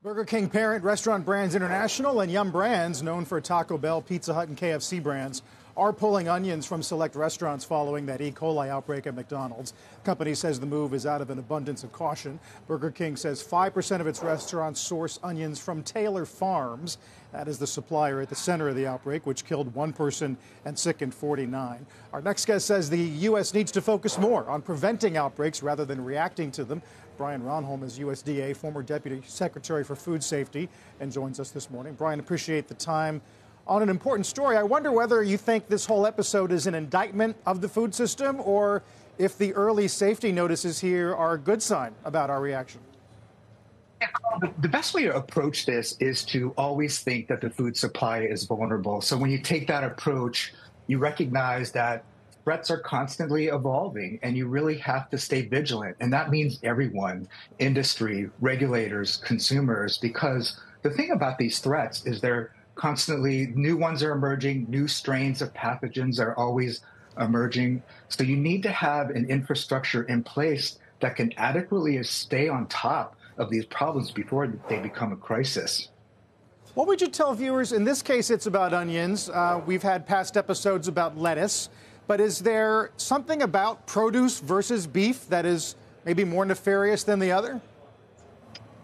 Burger King parent Restaurant Brands International and Yum Brands, known for Taco Bell, Pizza Hut, and KFC brands, are pulling onions from select restaurants following that E. coli outbreak at McDonald's. The company says the move is out of an abundance of caution. Burger King says 5% of its restaurants source onions from Taylor Farms. That is the supplier at the center of the outbreak, which killed one person and sickened 49. Our next guest says the U.S. needs to focus more on preventing outbreaks rather than reacting to them. Reports Ronholm is USDA, former Deputy Secretary for Food Safety, and joins us this morning. Brian, appreciate the time on an important story. I wonder whether you think this whole episode is an indictment of the food system or if the early safety notices here are a good sign about our reaction. The best way to approach this is to always think that the food supply is vulnerable. So when you take that approach, you recognize that threats are constantly evolving, and you really have to stay vigilant. And that means everyone, industry, regulators, consumers, because the thing about these threats is they're constantly, new ones are emerging, new strains of pathogens are always emerging. So you need to have an infrastructure in place that can adequately stay on top of these problems before they become a crisis. What would you tell viewers? In this case, it's about onions. We've had past episodes about lettuce. But is there something about produce versus beef that is maybe more nefarious than the other?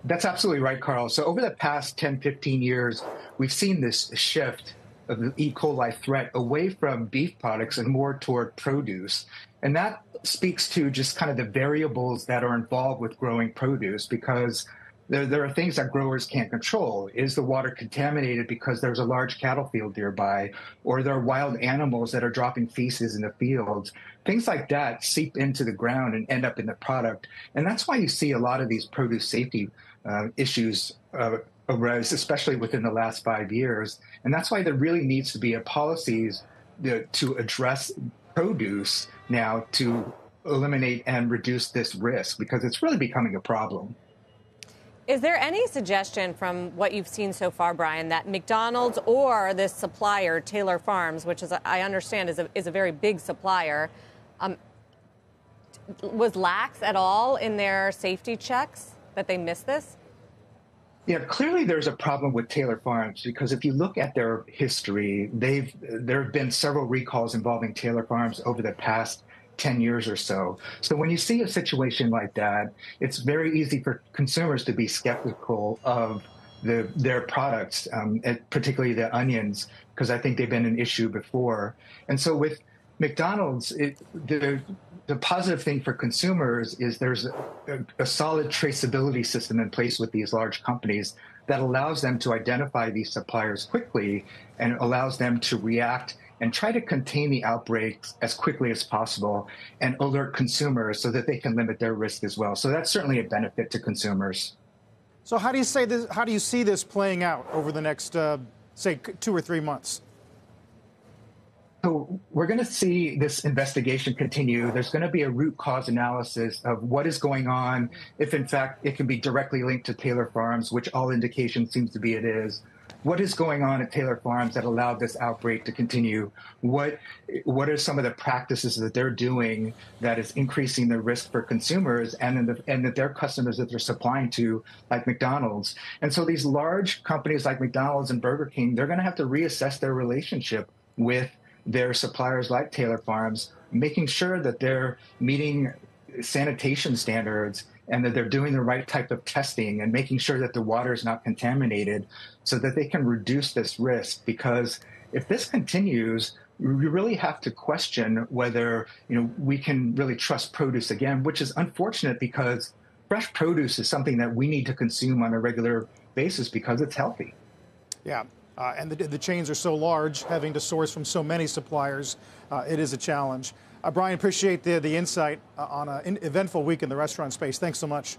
That's absolutely right, Carl. So over the past 10, 15 years, we've seen this shift of the E. coli threat away from beef products and more toward produce. And that speaks to just kind of the variables that are involved with growing produce, because there are things that growers can't control. Is the water contaminated because there's a large cattle field nearby, or there are wild animals that are dropping feces in the fields? Things like that seep into the ground and end up in the product. And that's why you see a lot of these produce safety issues arise, especially within the last 5 years. And that's why there really needs to be a policies to address produce now to eliminate and reduce this risk, because it's really becoming a problem. Is there any suggestion from what you've seen so far, Brian, that McDonald's or this supplier, Taylor Farms, which is, I understand is a very big supplier, was lax at all in their safety checks, that they missed this? Yeah, clearly there's a problem with Taylor Farms, because if you look at their history, there have been several recalls involving Taylor Farms over the past 10 years or so. So when you see a situation like that, it's very easy for consumers to be skeptical of their products, particularly the onions, because I think they've been an issue before. And so with McDonald's, the positive thing for consumers is there's a solid traceability system in place with these large companies that allows them to identify these suppliers quickly and allows them to react and try to contain the outbreaks as quickly as possible and alert consumers so that they can limit their risk as well. So that's certainly a benefit to consumers. So how do you see this playing out over the next, say, 2 or 3 months? So we're going to see this investigation continue. There's going to be a root cause analysis of what is going on, if in fact it can be directly linked to Taylor Farms, which all indication seems to be it is. What is going on at Taylor Farms that allowed this outbreak to continue? What are some of the practices that they're doing that is increasing the risk for consumers and that their customers that they're supplying to, like McDonald's? And so these large companies like McDonald's and Burger King, they're going to have to reassess their relationship with their suppliers like Taylor Farms, making sure that they're meeting sanitation standards and that they're doing the right type of testing and making sure that the water is not contaminated so that they can reduce this risk. Because if this continues, we really have to question whether we can really trust produce again, which is unfortunate because fresh produce is something that we need to consume on a regular basis because it's healthy. Yeah. And the chains are so large, having to source from so many suppliers, it is a challenge. Brian, appreciate the insight on an eventful week in the restaurant space. Thanks so much.